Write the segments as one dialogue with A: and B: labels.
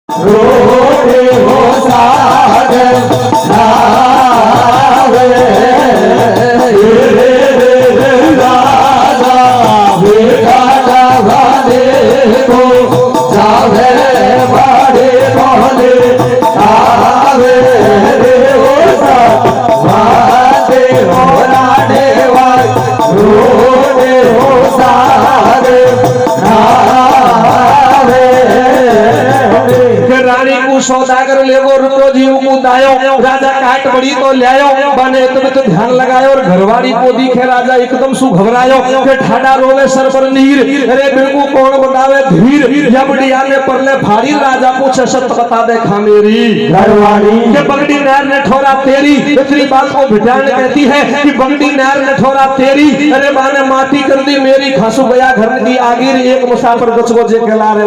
A: रोटे हो सागर नावे राजा बेटा जावे को जावे बड़े मोहले आवे रे हो सागे हो राडे वाल रोटे हो सागर रानी को सौदागर लेगो रुको जीव को दायो राजा काट बड़ी तो ल्यायो बने तुम तो ध्यान लगायो और घरवाड़ी को दिखे राजा एकदम सु घबरायो के ठाडा रोवे सर पर नीर अरे बिल्कु कौन बतावे धीर जबड़िया ने परले फाड़ी राजा पूछे सत बता दे खा मेरी घरवाड़ी के बगड़ी नहर ने ठोरा तेरी इतनी बात को भिटान कहती है कि बगड़ी नहर ने ठोरा तेरी अरे माने माटी कर दी मेरी घासू गया घर की आगिर एक मुसाफिर गचगो जे के लारे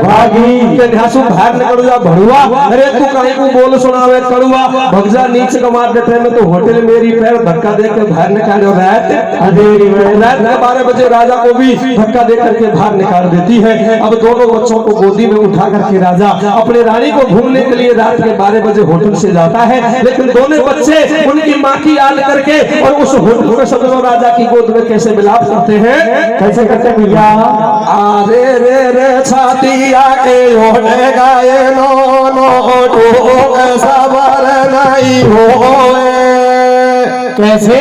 A: भागी के घासू भाग निकल जा भड़ुआ अरे तू कहीं को बोल सुनावे कड़ुआ भगजा नीचे कमार बैठे में तो होटल मेरी पैर धक्का दे के बाहर निकालो रात अंधेरी में रात के 12 बजे राजा को भी धक्का दे करके बाहर निकाल देती है। अब दोनों बच्चों को गोदी में उठा करके राजा अपने रानी को घूमने के लिए रात के 12 बजे होटल से जाता है, लेकिन दोनों बच्चे उनकी माँ की याद करके और उस होटल में सदनों राजा की गोद में कैसे मिलाप करते हैं, कैसे करते भैया अरे रे रे छाती आके होने गाए नो नो तो सबर नहीं होए कैसे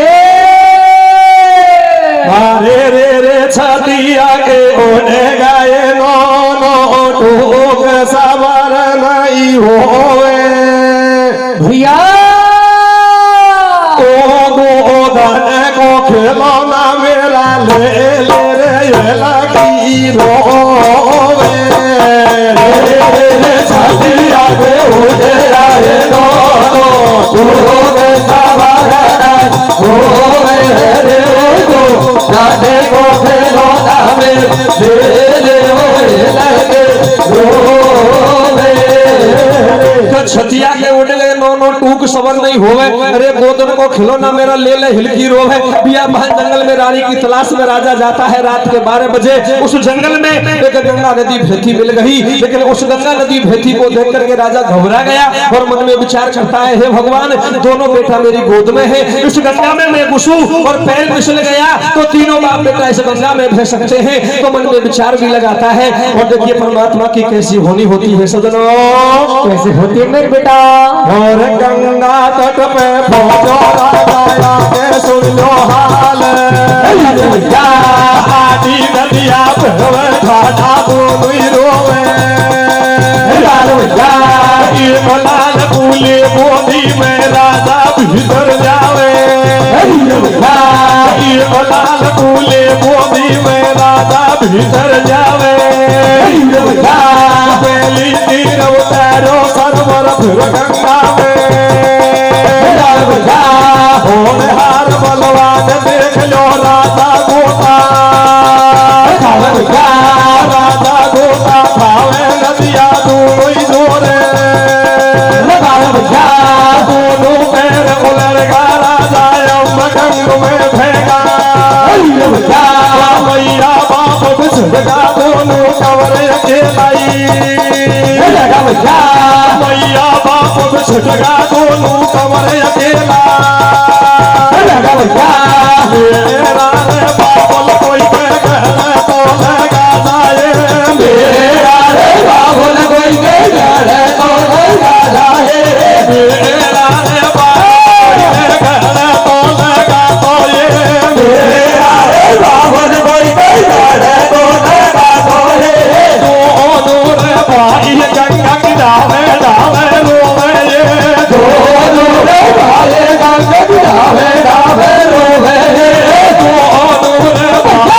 A: अरे रे रे छाती आके होने गाए नो नो तो सबर नहीं होए भैया तो गोधन को खिलौना मेरा ले ले रे लगी रोवे छतिया के उड़ गए नो नो टूक सबर नहीं होवे अरे गोदन को खिलौना मेरा ले ले हिलकी रोवे बिया बहन जंगल में रानी की तलाश में राजा जाता है रात के 12 बजे उस जंगल में एक गंगा नदी बहती मिल गई, लेकिन उस गंगा नदी बहती को देख करके राजा घबरा गया और मन में विचार करता है हे भगवान दोनों बेटा मेरी गोद में है, इस गंगा में मैं घुसूं और पैर फिसल गया तो तीनों बाप बेटा इस गंगा में बह सकते हैं, तो मन में विचार भी लगाता है। और देखिए परमात्मा की कैसी होनी होती है सजनों, कैसे होती है मेरे बेटा और गंगा तट पे पहुंचो राजा के सुन लो हाल आदि नदिया बहवे घाटा दोनों रोवे लाल कूले मोदी में राजा भीतर जावे लाल कूले मोदी में राजा भीतर जावे पहली तीर उतारो सरवर फिर गंगा में हार बलवान देख लो राजा गोता राजा गोता खावे नदिया दोनों ही जोरे दोनों पैर उलट गा राजा गंग में फेंका मैया बाप बिछड़ा दोनों कवर अकेलाई मैया बाप बिछड़ा दोनों कवर अकेला मेरा रे बाबल कोई के कहने तो लगा जाए मेरा रे बाबल कोई के कहने तो लगा जाए मेरा रे बाबल के कहने तो लगा तो ये मेरा रे बाबल कोई के कहने तो लगा तो ये दोनों रे भाई गंगा किनारे डावे रोवे ये दोनों रे भाई गंगा किनारे डावे रोवे ये दोनों रे भाई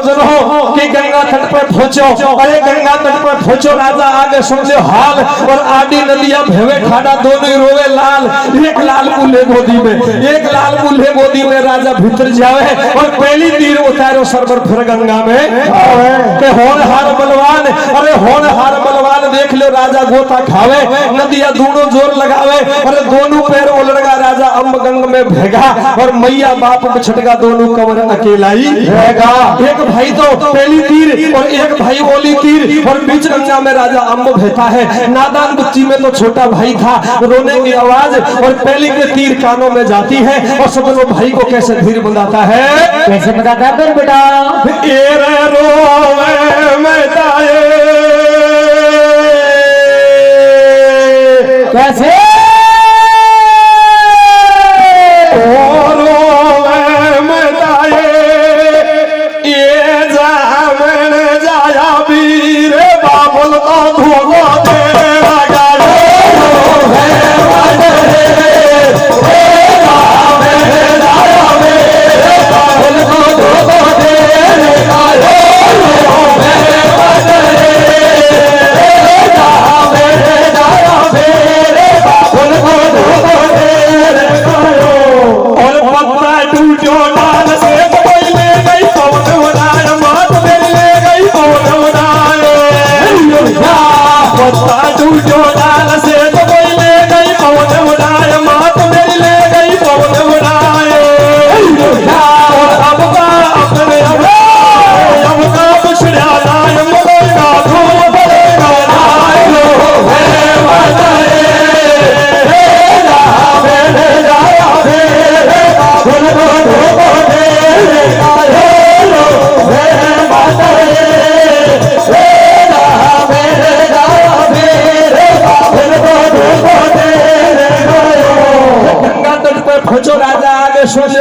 A: सजन हो कि गंगा तट पर पहुंचो। अरे गंगा तट पर पहुंचो, राजा आगे समझो हाल, और आडी नदिया भेवे ठाडा दोनों ही रोवे लाल। एक लाल बुल्हे गोदी में, एक लाल बुल्हे गोदी में राजा भीतर जावे और पहली तीर उतारो सरबर फिर गंगा में के होनहार बलवान। अरे होनहार बलवान देख लो, राजा गोता खावे, नदिया दोनों जोर लगावे, अरे दोनों पैर उलड़गा राजा अम्ब गंग में भेगा, और मैया बाप छटका दोनों कमर अकेला ही रहेगा। एक भाई तो पहली तीर और एक भाई ओली तीर, और बीच गंगा में राजा अम्ब बहता है। नादान बुच्ची में तो छोटा भाई था, रोने की आवाज और पहली के तीर कानों में जाती है, और सब लोग भाई को कैसे धीर बनाता है,
B: कैसे बताता है बेटा?
A: रोवे मैं दाए
B: कैसे
A: रोवे मैं दाए, ये जामन जाया वीर बाबुल का धोखा दे लगा।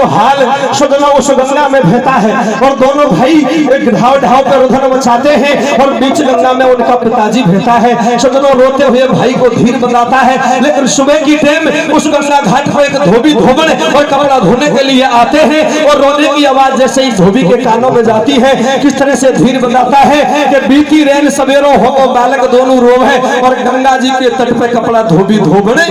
A: हाल सदना उस गंगा में बहता है, और दोनों भाई एक ढाव ढाव पर उधर मचाते हैं, और बीच गंगा में उनका पिताजी बहता है। सदनों रोते हुए भाई को धीर बनाता है, लेकिन सुबह की टाइम उस गंगा घाट पर एक धोबी धोबन और कपड़ा धोने के लिए आते हैं, और रोने की आवाज जैसे ही धोबी के कानों में जाती है, किस तरह से धीर बनाता है कि बीती रेल सवेरो हो बालक दोनों रोवे, और गंगा जी के तट पे कपड़ा धोबी धोबन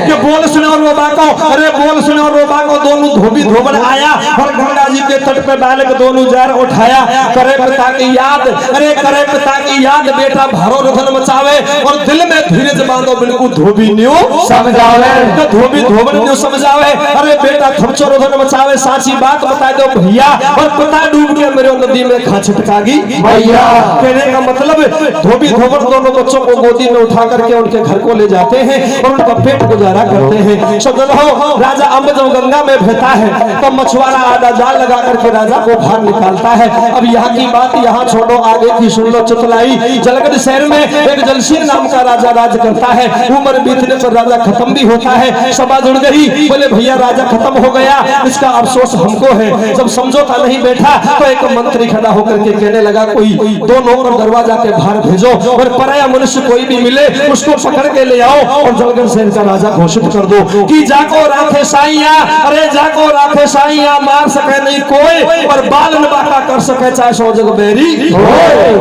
A: के बोल सुनो रोबा को, अरे बोल सुनो रोबा को, दोनों धोबी धोबन आया, और गंगा जी के तट पे बालक दोनों जार उठाया, करे पिता की याद, अरे करे पिता की याद, बेटा भारो रधन मचावे, और दिल में धीरज बांधो बिल्कुल धोबी न्यू समझावे, तो धोबी धोबन न्यू समझावे, अरे बेटा थमचो रधन मचावे, साची बात बता दो भैया, और पिता डूब के मेरे नदी में खा छिटकागी भैया। कहने का मतलब धोबी धोबन दोनों बच्चों को गोदी में उठा करके उनके घर को ले जाते हैं, और उनका पेट गुजारा करते हैं। शब्द हो राजा अम्ब जब गंगा में बहता है, तो मछुआरा आधा जाल लगा करके राजा को बाहर निकालता है। अब यहाँ की बात यहाँ छोड़ो, आगे की सुन लो चतुलाई। जलगढ़ शहर में एक जलसीर नाम का राजा राज करता है। उम्र बीतने पर राजा खत्म भी होता है, सभा जुड़ गई, बोले भैया राजा खत्म हो गया, इसका अफसोस हमको है। जब समझौता नहीं बैठा तो एक मंत्री खड़ा होकर के कहने लगा, कोई दो नौकर दरवाजा के बाहर भेजो, और पराया मनुष्य कोई भी मिले उसको पकड़ के ले आओ, और जलगढ़ शहर का राजा घोषित कर दो कि जाको राखे साइया, अरे जाको राखे साइया, मार सके नहीं कोई, और बाल न बाका कर सके चाहे सौ जग बेरी।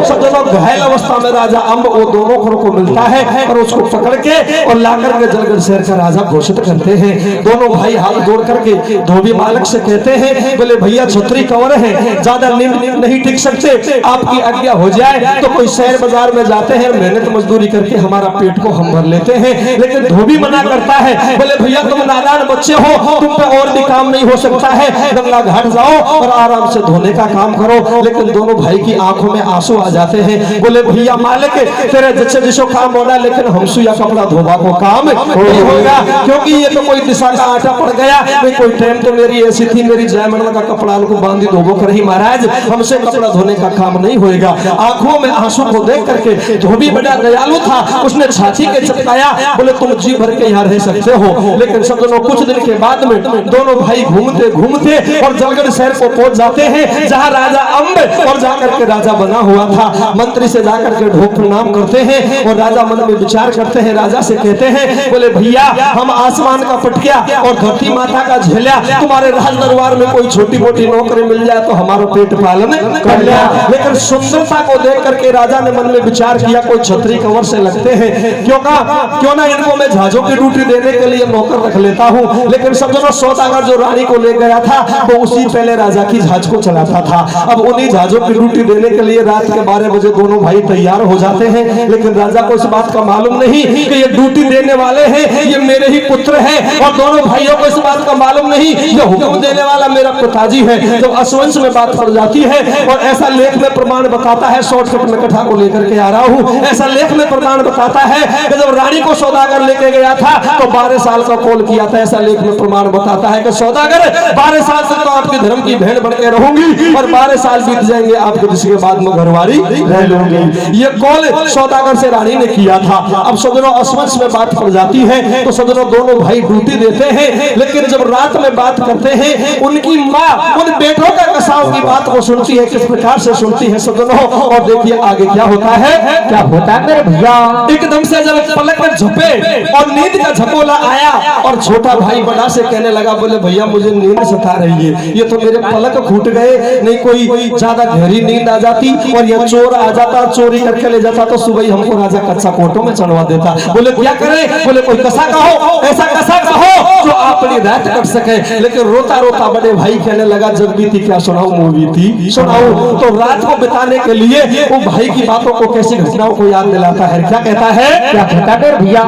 A: सब दोनों घायल अवस्था में राजा अम्ब वो दोनों को मिलता है, और उसको पकड़ के और लाकर के जलगढ़ शहर का राजा घोषित करते हैं। दोनों भाई हाथ जोड़ करके धोबी मालिक से कहते हैं, बोले भैया छतरी कंवर है, ज्यादा नहीं टिक सकते, आपकी आज्ञा हो जाए तो कोई शहर बाजार में जाते हैं, मेहनत मजदूरी करके हमारा पेट को हम भर लेते हैं। लेकिन धोबी मना करता है, बोले भैया तुम नादान बच्चे हो, तुम पे और भी काम नहीं हो सकता है, गंगा घाट जाओ और आराम से धोने का काम करो। लेकिन दोनों भाई की आंखों में आंसू आ जाते हैं। बोले भैया मालिक तेरे जैसे जिसो काम होना, लेकिन हमसू या कपड़ा धोबा को काम नहीं होगा, क्योंकि ये तो कोई दिशा का आटा पड़ गया। कोई टाइम तो मेरी ऐसी थी, मेरी जयमंडल का कपड़ा को बांधी धोबो कर ही महाराज, हमसे कपड़ा धोने का काम नहीं होएगा। आंखों में आंसू को देख करके धोबी बड़ा दयालु था, उसने छाती के चटकाया, बोले तुम जी भर के यहाँ रह सकते हो। लेकिन सब दोनों कुछ दिन के बाद में दोनों भाई घूमते घूमते और जलगढ़ शहर को पहुंच जाते हैं जहां राजा अम्ब और जाकर के राजा बना हुआ था। मंत्री से जाकर के ढोक प्रणाम करते हैं और राजा मन में विचार करते हैं, राजा से कहते हैं, बोले भैया हम आसमान का पटकिया और धरती माता का झेलिया, तुम्हारे राज दरबार में कोई छोटी मोटी नौकरी मिल जाए तो हमारा पेट पालन कर लिया। लेकिन सुंदरता को देख करके राजा ने मन में विचार किया, कोई छतरी कंवर से लगते हैं, क्यों ना इनको मैं जहाजों की ड्यूटी देने के लिए नौकर रख लेता हूँ। लेकिन सज्जनों, सौदागर जो रानी को ले गया था वो उसी पहले राजा की जहाज को चलाता था। अब उन्हीं जहाजों की ड्यूटी देने के लिए रात के 12 बजे दोनों भाई तैयार हो जाते हैं। लेकिन राजा को इस बात का मालूम नहीं कि ये ड्यूटी देने वाले हैं ये मेरे ही पुत्र हैं, और दोनों भाइयों को इस बात का मालूम नहीं ये हुक्म देने वाला मेरा पिताजी है। जब असवंश में बात पड़ जाती है और ऐसा लेख में प्रमाण बताता है, शॉर्टकट में कथा को लेकर के आ रहा हूँ, ऐसा लेख में प्रमाण बताता है कि जब रानी को सौदागर लेके गया था तो 12 साल का कॉल किया था। ऐसा लेख में प्रमाण बताता है कि सौदागर 12 साल से तो आपके धर्म की भेड़ बन के रहूंगी और 12 साल बीत जाएंगे आपको, जिसके बाद में घरवारी रह लूंगी। ये कॉल सौदागर से रानी ने किया था। अब सदनों असवंश में बात पड़ जाती है तो सदनों दोनों भाई ड्यूटी देते हैं। लेकिन जब रात में बात करते हैं उनकी माँ उन बेटों का कसाव की बात को सुनती है, किस प्रकार से सुनती है सदनों, और देखिए आगे क्या होता है।
B: क्या होता है मेरे भैया?
A: एकदम से जब पलक में झपे और नींद का झपोला आया और छोटा भाई बड़ा से कहने लगा, बोले भैया मुझे नींद सता रही है, ये तो मेरे पलक फूट गए, नहीं कोई ज्यादा गहरी नींद आ जाती और ये चोर आ जाता, चोरी करके ले जाता तो सुबह ही हमको राजा कच्चा कोटों में चढ़वा देता। बोले क्या करें? बोले कोई कसा कहो, ऐसा कसा कहो जो अपनी रात कट सके। लेकिन रोता रोता बड़े भाई कहने लगा, जग बीती क्या सुनाऊं, मूवी थी सुनाऊं। तो रात को बिताने के लिए वो भाई की बातों को, कैसी घटनाओं को याद दिलाता है। क्या कहता है?
B: क्या कहता है भैया?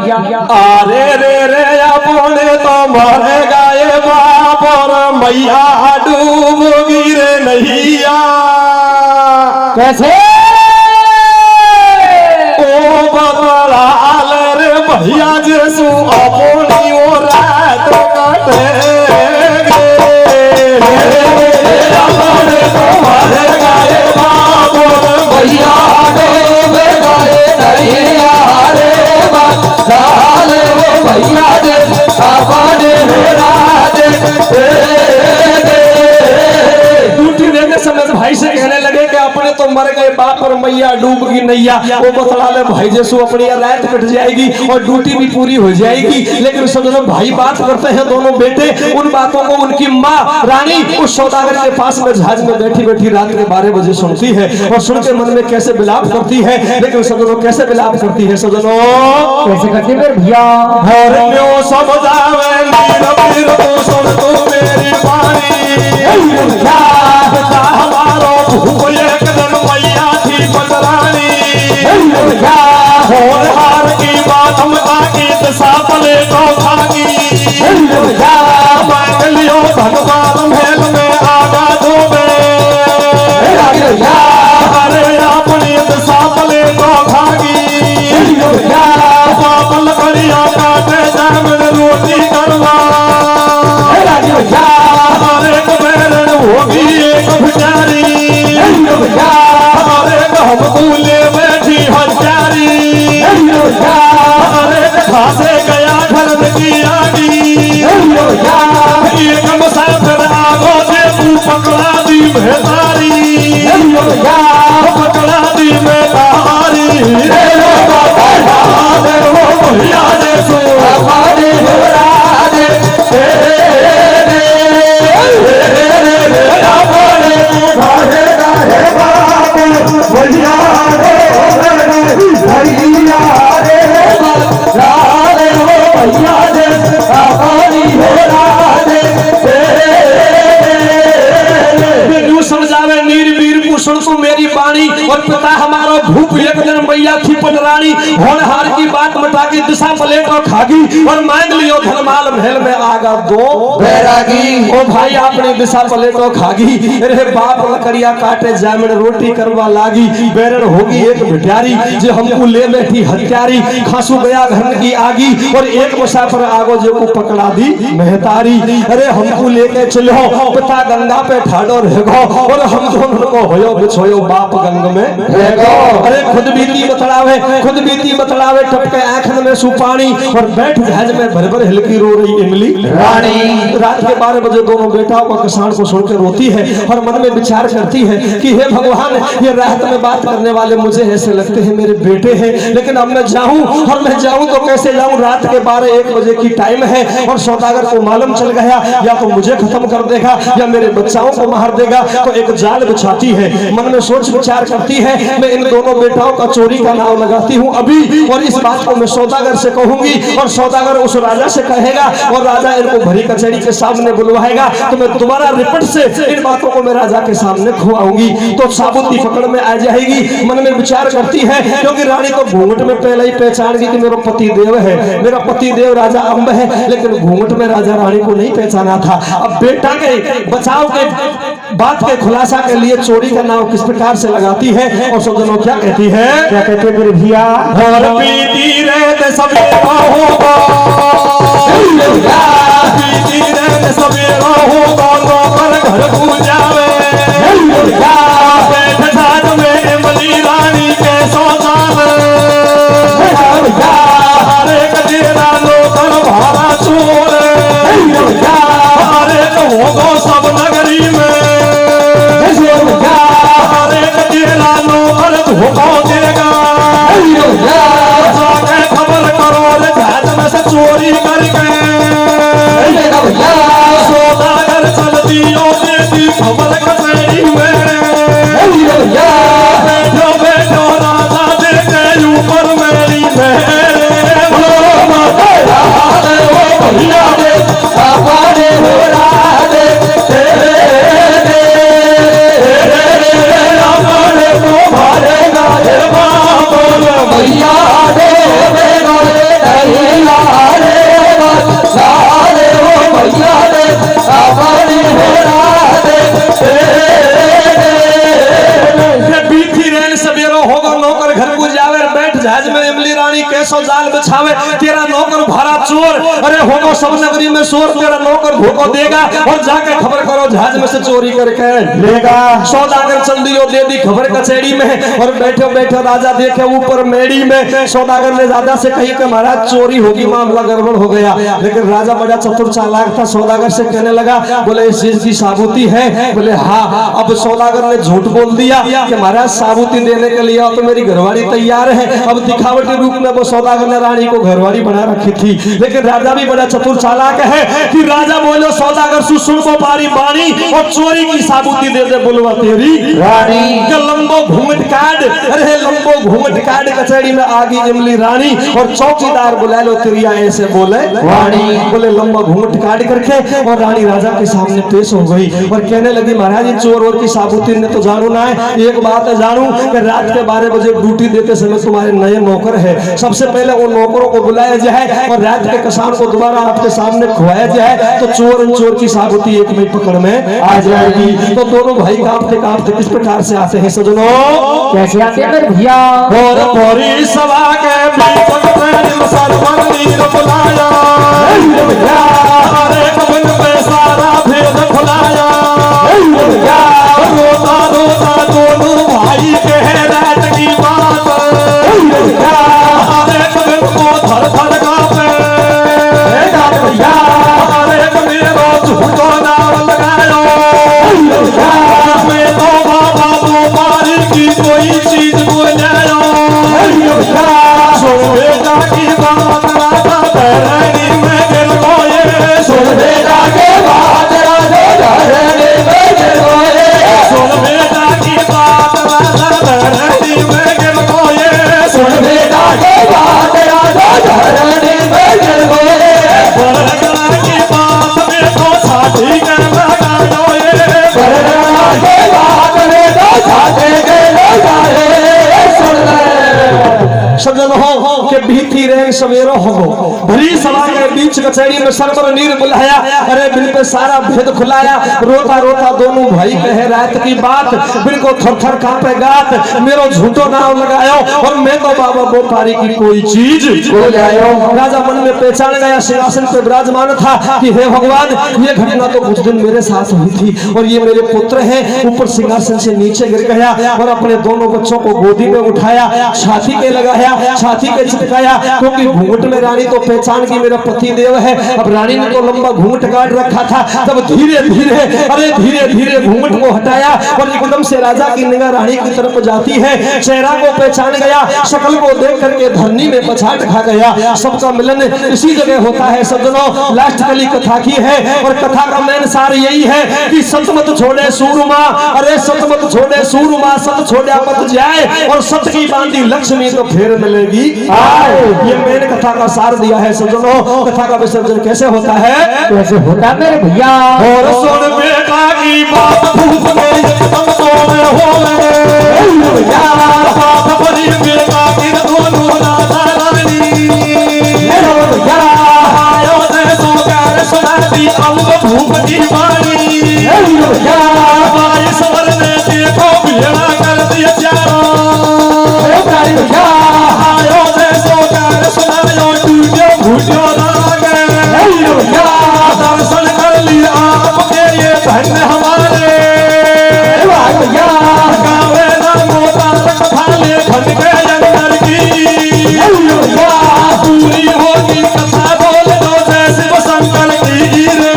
A: अरे रे रे अपने तो मर गए बाप और मैया डूबोगी रे नैया।
B: कैसे?
A: ओ बदलाल रे भैया जैसू अपनी ओ रात काटे भाई से कहने लगे कि अपने तो मर गए बाप और मैया डूब गई नैया। वो बतला ले भाई जैसू अपनी रात कट जाएगी और ड्यूटी भी पूरी हो जाएगी। लेकिन सदनों भाई बात करते हैं दोनों बेटे, उन बातों को उनकी माँ रानी उस सौदागर के पास में जहाज में बैठी बैठी रात के 12 बजे सुनती है और सुन के मन में कैसे विलाप करती है। लेकिन सदनों कैसे विलाप करती है सदनों?
B: कैसे करती है भैया?
A: समझावे सुन तू मेरी बानी, हमारो एक दिन मैया थी बदरानी, और हार की बात हम आगे दशा पले तो भागी, मांग लियो भगवान महल में आगा डूबे, अरे अपनी दशा पले तो भागी, पापल करिया काटे जामन रोटी करवा, हमारे कबेरन होगी एक भिखारी, हमारे हम भूले बैठी हजारी, हमारे खासे गया घर में की आगी, एक मुसाफिर आगो से तू पकड़ा दी भेदारी, पकड़ा दी भेदारी, भैया जैसो समझावे नीर वीर कुशल तो मेरी बाणी, और पिता हमारा भूप एक दिन मैया थी पटरानी, होनहार की बात मटा के दिशा पलेट और खागी, और मांग लियो धनमाल महल में आगा दो बैरागी। ओ भाई अपनी दिशा पलेट और खागी, रे बाप लकड़िया काटे जामन रोटी करवा लागी, बैरन होगी एक भिखारी जो हमको ले बैठी हत्यारी, खासू गया घर की आगी, और एक मुसाफिर आगो जो को पकड़ा दी मेहतारी, अरे हमको लेके चलो पिता गंगा पे ठाडो रहेगो, और हम दोनों को होयो बिछोयो बाप गंग में रहेगो। अरे खुद बीती बतलावे टपके आंखन में सुपानी, और बैठ जहाज में भर भर हिलकी रो रही इमली रानी। रात के 12 बजे दोनों बेटाओं का किसान को सुनकर रोती है और मन में विचार करती है कि हे भगवान, ये रात में बात करने वाले मुझे ऐसे लगते हैं मेरे बेटे हैं, लेकिन अब मैं जाऊं और मैं जाऊं तो कैसे जाऊं? रात के 12-1 बजे की टाइम है और सौदागर को मालूम चल गया या तो मुझे खत्म कर देगा या मेरे बच्चाओं को मार देगा। तो एक जाल बिछाती है, मन में सोच विचार करती है, मैं इन दोनों बेटाओं का चोरी का नाम लगाती हूँ अभी, और इस बात को मैं सौदागर से कहूंगी और सौदागर उस राजा से कहेगा और राजा इनको भरी कचहरी के सामने बुलवाएगा, तो मैं दोबारा रिपट से इन बातों को मैं राजा के सामने खुआऊंगी तो साबुती पकड़ में आ जाएगी। मन में विचार करती है, क्योंकि रानी तो घूंघट में पहले ही पहचान गई कि मेरा पति देव है, मेरा पति देव राजा अंब है, लेकिन घूंघट में राजा रानी को नहीं पहचाना था। अब बेटा के बचाव के बात के खुलासा के लिए चोरी का नाम किस प्रकार से लगाती है और सज्जनों क्या कहती है?
B: क्या कहते हैं मेरे भैया?
A: और पीती रहते सवेरा होगा, पीती रहते सवेरा होगा, नौकर घर को जावे, बैठ साथ में इमली रानी के सौदागर, हरे कजेरा नौकर भारा चोर, हरे तो होगा सब नगरी में, हरे कजेरा नौकर धोखा देगा, जाके खबर करो जहाज में से चोरी करके, सौदागर चलती और देती खबर कचहरी में, बैठो बैठो राजा देखे ऊपर मेरी जहाज में इमली रानी कैसो जाल बिछावे, तेरा नौकर भरा चोर, अरे होगो सब नगरी में शोर, तेरा नौकर धोखा देगा और जाके खबर करो जहाज में से चोरी करके लेगा। सौदागर चल दियो दे दी खबर कचहरी में और बैठे बैठे राजा देखे ऊपर मेड़ी में, सौदागर ने राजा से कही कि महाराज चोरी होगी, मामला गड़बड़ हो गया, लेकिन राजा बड़ा चतुर चालाक था, सौदागर से कहने लगा, बोले इस चीज की साबूती है? बोले हाँ। अब सौदागर ने झूठ बोल दिया कि महाराज साबूती देने के लिए तो मेरी घरवाली तैयार है। अब दिखावटी रूप में वो सौदागर ने रानी को घरवाली बना रखी थी, लेकिन राजा भी बड़ा चतुर चालाक है कि राजा बोलो सौदागर सुन को पारी बानी और चोरी की साबूती दे दे, बोलवा तेरी रानी के लंबो घूंघट काट, अरे लंबो घूंघट काट कचहरी में आ गई इमली रानी और चौकीदार बुला लो तिरिया ऐसे बोले रानी, बोले लंबा घूंघट काट करके और रानी राजा के सामने पेश हो गई और कहने लगी महाराज चोर और की साबूती ने तो जानू ना है, एक बात है जानू कि रात के 12 बजे ड्यूटी देते समय तुम्हारे नए नौकर है, सबसे पहले उन नौकरों को बुलाया जाए और रात के किसान को दोबारा आपके सामने खुआया जाए तो चोर की साबूती एक मिनट पकड़ में आ जाएगी। तो दोनों भाई कांपते कांपते किस प्रकार से आते हैं सजनों?
B: कैसे आते हैं मेरे भैया?
A: और भरी सभा के बीच में सरवर नीर बुलाया, अरे कबन पे सारा भेद खुलाया, रोता रोता दोनों भाई कह रात की बात, अरे कबन को धर धर कांपे, अरे मेरा झूठो नाम लगायो, मैं तो बाबा तुम्हारी की कोई चीज बोलायो, सुन बेटा की बात राजा धरनी में गिर गए, सुन बेटा की बात राजा धरनी में गिर गए, सुन बेटा की बात राजा धरनी में गिर गए, सुन बेटा की बात राजा धरनी में गिर गए, बरगना की बात में तो छाती के लगायो, बरगना की बात में तो छाती के लगाए, सुन सजन हो के बीती रहे सवेरो हो भरी सभा के बीच कचहरी में सरवर नीर बुलाया, अरे बिन पे सारा भेद खुलाया, रोता रोता दोनों भाई कहे रात की बात, बिन को थर थर कांपे गात, मेरो झूठो नाम लगायो और मैं तो बाबा बोपारी की कोई चीज बोलायो। राजा मन में पहचान गया, सिंहासन पे विराजमान था कि हे भगवान ये घटना तो कुछ दिन मेरे साथ हुई थी और ये मेरे पुत्र हैं। ऊपर सिंहासन से नीचे गिर गया और अपने दोनों बच्चों को गोदी में उठाया, छाती पे लगाया, छाती पे चिपकाया, क्योंकि कि घूंघट में रानी तो पहचान की मेरा पति देव है। अब रानी ने तो लंबा घूंघट काट रखा था, तब धीरे धीरे घूंघट को हटाया और एकदम से राजा की निगाह रानी की तरफ जाती है। चेहरा को पहचान गया, शक्ल को देख करके धरनी में पछाड़ खा गया। सबका मिलन इसी जगह होता है सज्जनों। लास्ट कली कथा की है और कथा का मेन सार यही है कि सत मत छोड़े सूरमा, अरे सत मत छोड़े सूरमा, सत छोड़ा मत जाए और सत की बांधी लक्ष्मी तो फिर मिलेगी आए। ये मेन कथा का सार दिया है सज्जनों। कथा का विसर्जन कैसे होता है?
B: कैसे होता है मेरे भैया?
A: और सुन बेटा की बात भूत में एकदम सोने होवे, बात बड़ी बेटा की दोनों राधा रानी, आयो ने सोकर सुना दी अम्ब भूप की वाणी, बाईस वर ने देखो भेड़ा कर दिया चारों, आयो ने सोकर सुनायो टूटो भूटो लागे, दर्शन कर लिया आपके ये धन हमारे, गावे ना मोता कथा लेखन के अंदर की, पूरी होगी कथा बोल दो जय शिव शंकर की रे।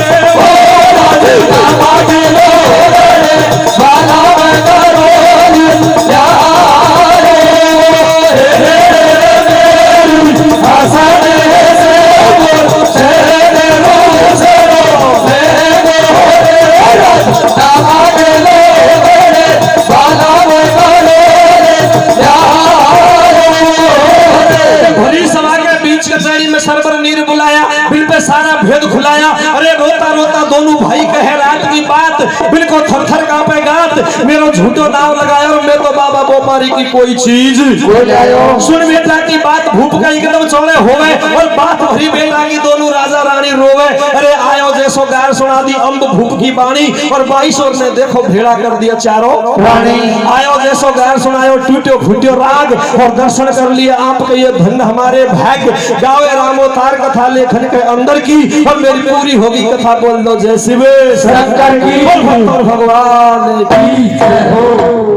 A: सरवर नीर बुलाया, बिल पे सारा भेद खुलाया। अरे रोता रोता दोनों भाई कहे रात की बात, बिल को थर थर कांपे गात, मेरा झूठो नाव लगाया और मैं तो बाबा बोपारी की कोई चीज सुन बेटा की बात भूप का एकदम चौड़े हो गए और बात भरी बेटा की दोनों राजा रानी रोवे। अरे आयो जैसो गार सुना दी अम्ब भूप की बाणी और 22 और ने देखो भेड़ा कर दिया चारों रानी। आयो जैसो गार सुनायो टूटो फूटो राग और दर्शन कर लिया आपके ये धन हमारे भाग्य। गावे रामोतार कथा लेखन के अंदर की और मेरी पूरी होगी कथा बोल दो जय शिव शंकर की, भगवान की जय हो।